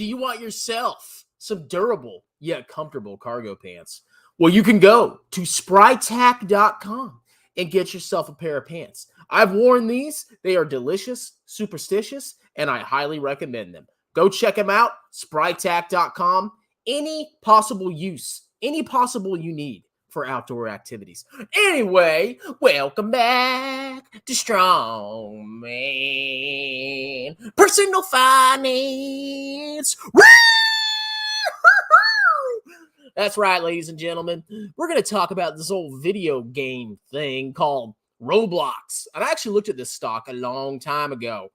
Do you want yourself some durable yet comfortable cargo pants? Well, you can go to sprytack.com and get yourself a pair of pants. I've worn these. They are delicious, superstitious, and I highly recommend them. Go check them out, sprytack.com. Any possible use, any possible you need for outdoor activities. Anyway, welcome back to Strongman Personal Finance. That's right, ladies and gentlemen. We're going to talk about this old video game thing called Roblox. And I actually looked at this stock a long time ago.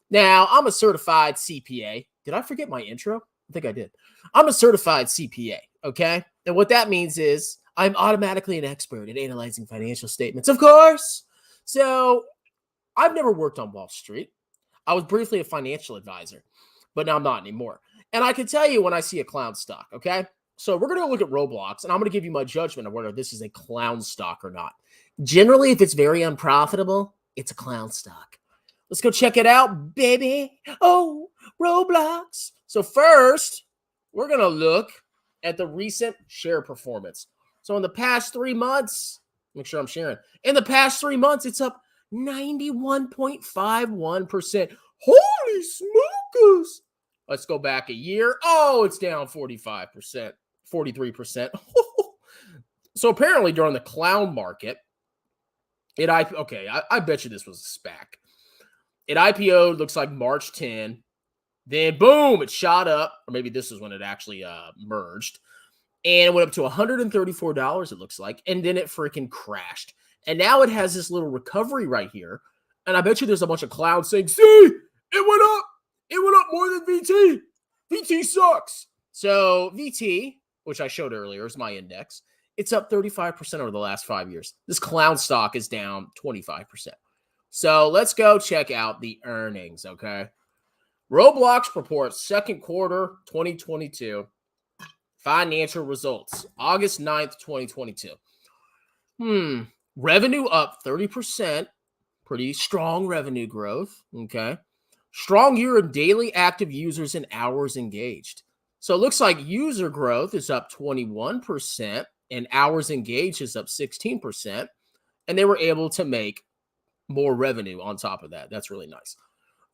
Now, I'm a certified CPA. Did I forget my intro? I think I did. I'm a certified CPA, okay? And what that means is I'm automatically an expert at analyzing financial statements, of course. So I've never worked on Wall Street. I was briefly a financial advisor, but now I'm not anymore. And I can tell you when I see a clown stock, okay? So we're going to look at Roblox, and I'm going to give you my judgment of whether this is a clown stock or not. Generally, if it's very unprofitable, it's a clown stock. Let's go check it out, baby. Oh, Roblox. So first, we're going to look at the recent share performance. So in the past 3 months, make sure I'm sharing. In the past 3 months, it's up 91.51%. Holy smokers. Let's go back a year. Oh, it's down 45%, 43%. So apparently during the clown market, I bet you this was a SPAC. It IPO'd, looks like March 10. Then boom, it shot up. Or maybe this is when it actually merged. And it went up to $134, it looks like. And then it freaking crashed. And now it has this little recovery right here. And I bet you there's a bunch of clowns saying, see, it went up. It went up more than VT. VT sucks. So VT, which I showed earlier, is my index. It's up 35% over the last 5 years. This clown stock is down 25%. So let's go check out the earnings, okay? Roblox reports second quarter 2022 financial results. August 9th, 2022. Revenue up 30%. Pretty strong revenue growth, okay? Strong year of daily active users and hours engaged. So it looks like user growth is up 21% and hours engaged is up 16%. And they were able to make more revenue on top of that. That's really nice.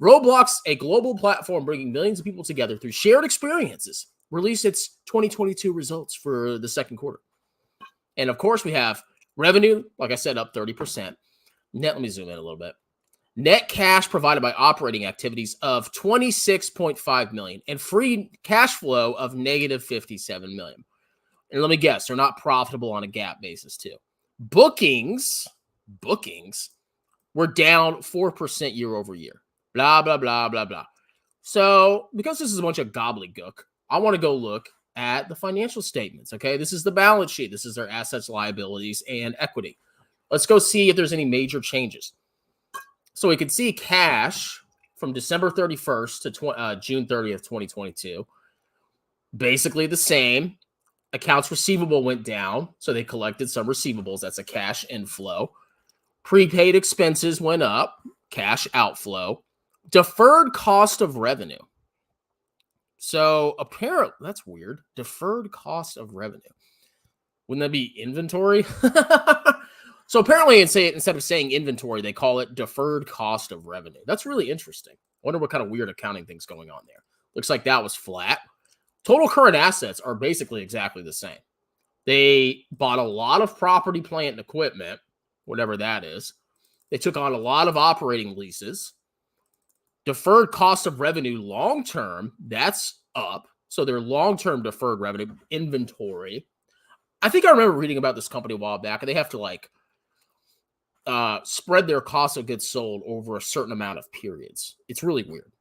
Roblox, a global platform bringing millions of people together through shared experiences, released its 2022 results for the second quarter. And of course, we have revenue, like I said, up 30%. Let me zoom in a little bit. Net cash provided by operating activities of $26.5 million and free cash flow of negative $57 million. And let me guess, they're not profitable on a GAAP basis too. Bookings were down 4% year over year. Blah, blah, blah, blah, blah. So because this is a bunch of gobbledygook, I want to go look at the financial statements, okay? This is the balance sheet. This is their assets, liabilities, and equity. Let's go see if there's any major changes. So we can see cash from December 31st to June 30th, 2022. Basically the same. Accounts receivable went down, so they collected some receivables. That's a cash inflow. Prepaid expenses went up, cash outflow. Deferred cost of revenue. So apparently, that's weird. Deferred cost of revenue. Wouldn't that be inventory? So apparently, instead of saying inventory, they call it deferred cost of revenue. That's really interesting. I wonder what kind of weird accounting thing's going on there. Looks like that was flat. Total current assets are basically exactly the same. They bought a lot of property, plant, and equipment, whatever that is. They took on a lot of operating leases. Deferred cost of revenue long-term, that's up. So their long-term deferred revenue inventory. I think I remember reading about this company a while back, and they have to spread their cost of goods sold over a certain amount of periods. It's really weird.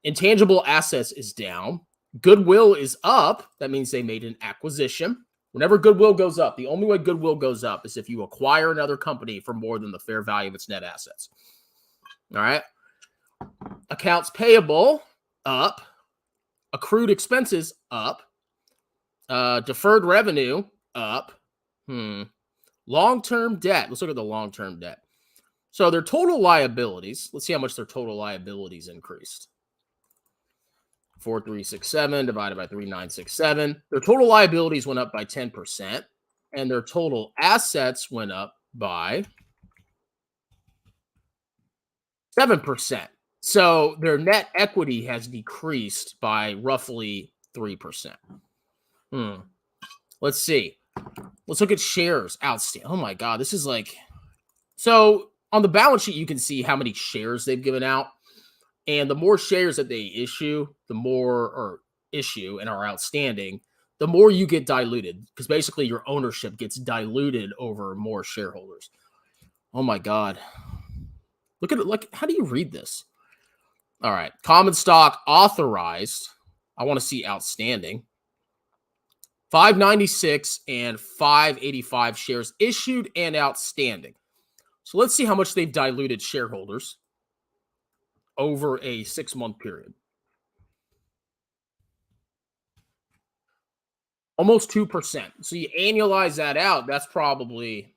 Intangible assets is down. Goodwill is up. That means they made an acquisition. Whenever goodwill goes up, the only way goodwill goes up is if you acquire another company for more than the fair value of its net assets. All right. Accounts payable up. Accrued expenses up. Deferred revenue up. Long-term debt. Let's look at the long-term debt. So their total liabilities. Let's see how much their total liabilities increased. 4367 divided by 3967. Their total liabilities went up by 10%, and their total assets went up by 7%. So their net equity has decreased by roughly 3%. Let's see. Let's look at shares outstanding. Oh my God, this is like, so on the balance sheet, you can see how many shares they've given out. And the more shares that they issue, and are outstanding, the more you get diluted, because basically your ownership gets diluted over more shareholders. Oh my God. Look at it. Like, how do you read this? All right. Common stock authorized. I want to see outstanding. 596 and 585 shares issued and outstanding. So let's see how much they've diluted shareholders over a 6-month period. Almost 2%. So you annualize that out, that's probably,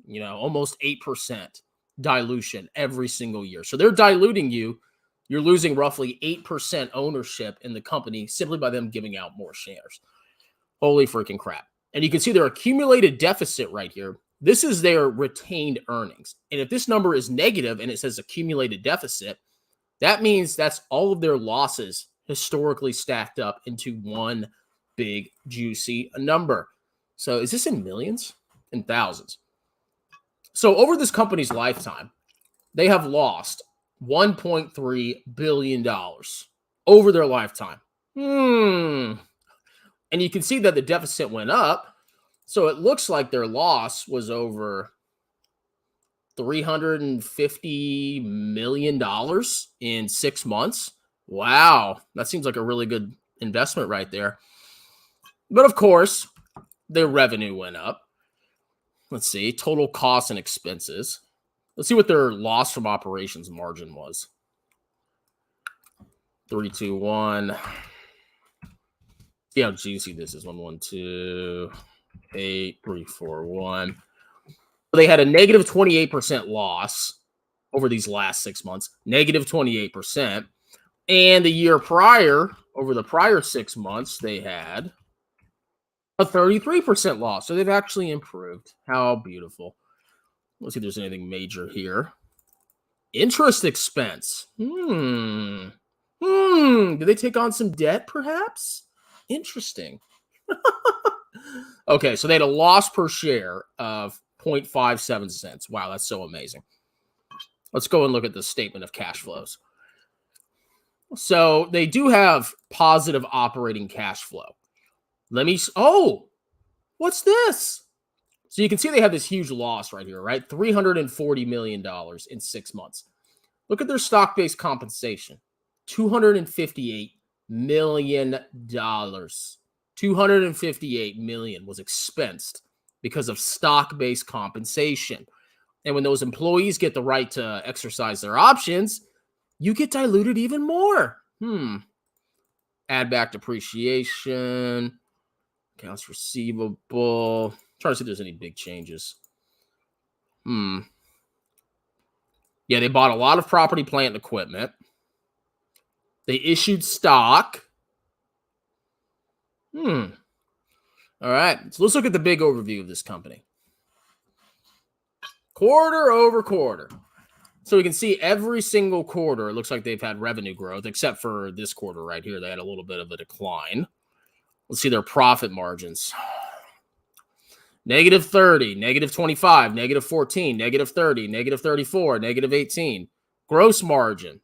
almost 8% dilution every single year. So they're diluting you. You're losing roughly 8% ownership in the company simply by them giving out more shares. Holy freaking crap. And you can see their accumulated deficit right here. This is their retained earnings. And if this number is negative and it says accumulated deficit, that means that's all of their losses historically stacked up into one big, juicy number. So is this in millions? In thousands. So over this company's lifetime, they have lost $1.3 billion over their lifetime. And you can see that the deficit went up. So it looks like their loss was over $350 million in 6 months. Wow. That seems like a really good investment right there. But of course, their revenue went up. Let's see. Total costs and expenses. Let's see what their loss from operations margin was. 3, 2, 1. See how juicy this is. 1, 1, 2, 8, 3, 4, 1. They had a negative 28% loss over these last 6 months, negative 28%. And the year prior, over the prior 6 months, they had a 33% loss. So they've actually improved. How beautiful. Let's see if there's anything major here. Interest expense. Did they take on some debt, perhaps? Interesting. Okay, so they had a loss per share of 0.57 cents. Wow, that's so amazing. Let's go and look at the statement of cash flows. So they do have positive operating cash flow. What's this? So you can see they have this huge loss right here, right? $340 million in 6 months. Look at their stock-based compensation. $258 million. $258 million was expensed because of stock-based compensation. And when those employees get the right to exercise their options, you get diluted even more. Add back depreciation, accounts receivable. Trying to see if there's any big changes. Yeah, they bought a lot of property, plant, and equipment. They issued stock. All right, so let's look at the big overview of this company. Quarter over quarter. So we can see every single quarter, it looks like they've had revenue growth, except for this quarter right here. They had a little bit of a decline. Let's see their profit margins. Negative 30, negative 25, negative 14, negative 30, negative 34, negative 18. Gross margin.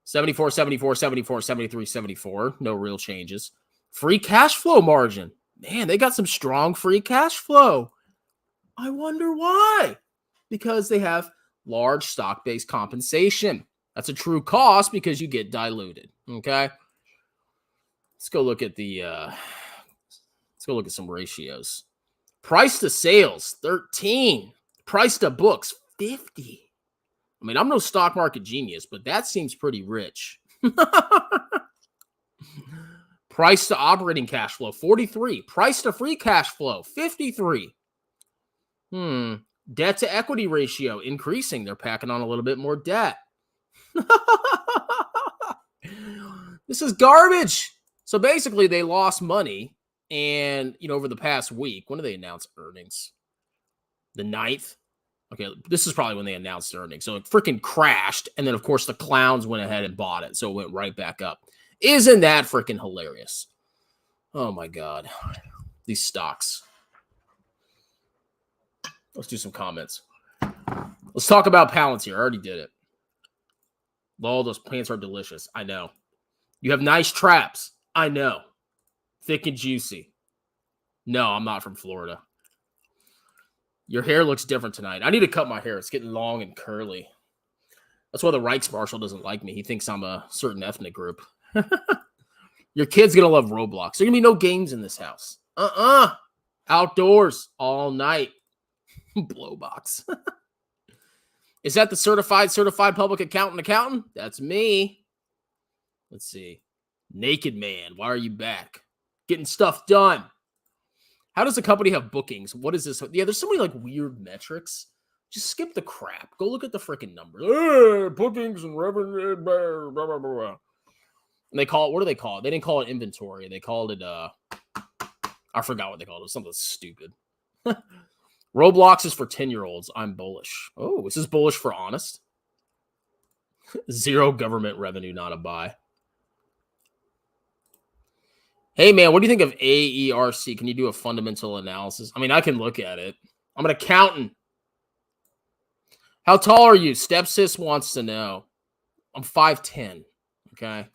74, 74, 74, 73, 74. No real changes. Free cash flow margin. Man, they got some strong free cash flow. I wonder why. Because they have large stock-based compensation. That's a true cost because you get diluted. Okay. Let's go look at some ratios. Price to sales, 13. Price to books, 50. I mean, I'm no stock market genius, but that seems pretty rich. Price to operating cash flow, 43. Price to free cash flow, 53. Debt to equity ratio increasing. They're packing on a little bit more debt. This is garbage. So basically, they lost money. And, over the past week, when did they announce earnings? The 9th? Okay, this is probably when they announced earnings. So it freaking crashed. And then, of course, the clowns went ahead and bought it. So it went right back up. Isn't that freaking hilarious? Oh, my God. These stocks. Let's do some comments. Let's talk about Palantir. I already did it. Lol, those plants are delicious. I know. You have nice traps. I know. Thick and juicy. No, I'm not from Florida. Your hair looks different tonight. I need to cut my hair. It's getting long and curly. That's why the Reichsmarshal doesn't like me. He thinks I'm a certain ethnic group. Your kid's going to love Roblox. There's going to be no games in this house. Outdoors all night. Blowbox. Is that the certified public accountant? That's me. Let's see. Naked man. Why are you back? Getting stuff done. How does a company have bookings? What is this? Yeah, there's so many weird metrics. Just skip the crap. Go look at the freaking numbers. Bookings and revenue. Blah, blah, blah, blah. And they call it, what do they call it? They didn't call it inventory. They called it, I forgot what they called it. It was something stupid. Roblox is for 10-year-olds. I'm bullish. Oh, is this bullish for honest? Zero government revenue, not a buy. Hey, man, what do you think of AERC? Can you do a fundamental analysis? I mean, I can look at it. I'm an accountant. How tall are you? Stepsis wants to know. I'm 5'10", okay?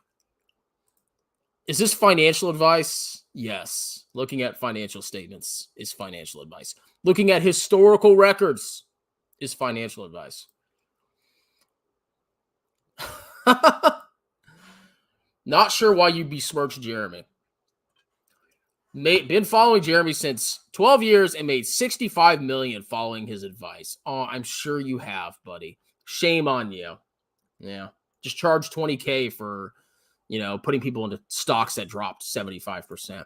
Is this financial advice? Yes. Looking at financial statements is financial advice. Looking at historical records is financial advice. Not sure why you besmirched Jeremy. Been following Jeremy since 12 years and made $65 million following his advice. Oh, I'm sure you have, buddy. Shame on you. Yeah. Just charge $20K for, putting people into stocks that dropped 75%.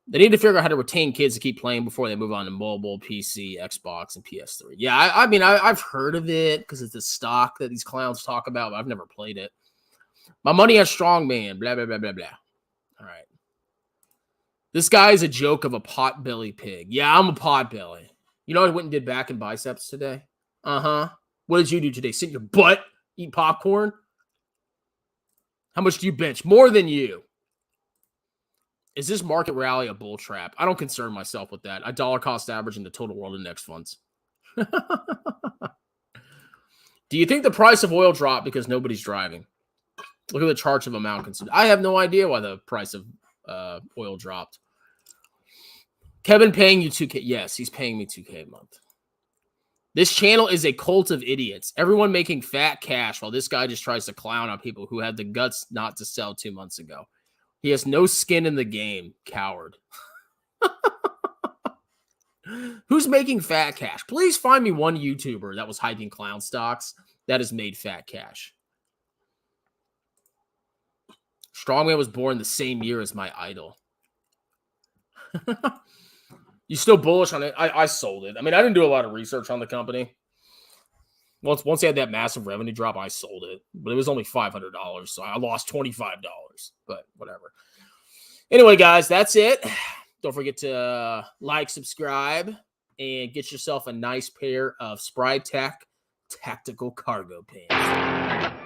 They need to figure out how to retain kids to keep playing before they move on to mobile, PC, Xbox, and PS3. Yeah, I've heard of it because it's a stock that these clowns talk about, but I've never played it. My money on strongman, blah, blah, blah, blah, blah. All right. This guy is a joke of a potbelly pig. Yeah, I'm a potbelly. You know what I went and did back and biceps today? Uh-huh. What did you do today? Sit in your butt? Eat popcorn? How much do you bench? More than you. Is this market rally a bull trap? I don't concern myself with that. I dollar cost average in the total world index funds. Do you think the price of oil dropped because nobody's driving? Look at the charts of amount consumed. I have no idea why the price of oil dropped. Kevin paying you $2K. Yes, he's paying me $2K a month. This channel is a cult of idiots. Everyone making fat cash while this guy just tries to clown on people who had the guts not to sell 2 months ago. He has no skin in the game. Coward. Who's making fat cash? Please find me one YouTuber that was hyping clown stocks that has made fat cash. Strongman was born the same year as my idol. You still bullish on it? I sold it. I mean, I didn't do a lot of research on the company. Once they had that massive revenue drop, I sold it. But it was only $500, so I lost $25. But whatever. Anyway, guys, that's it. Don't forget to like, subscribe, and get yourself a nice pair of Spry Tech tactical cargo pants.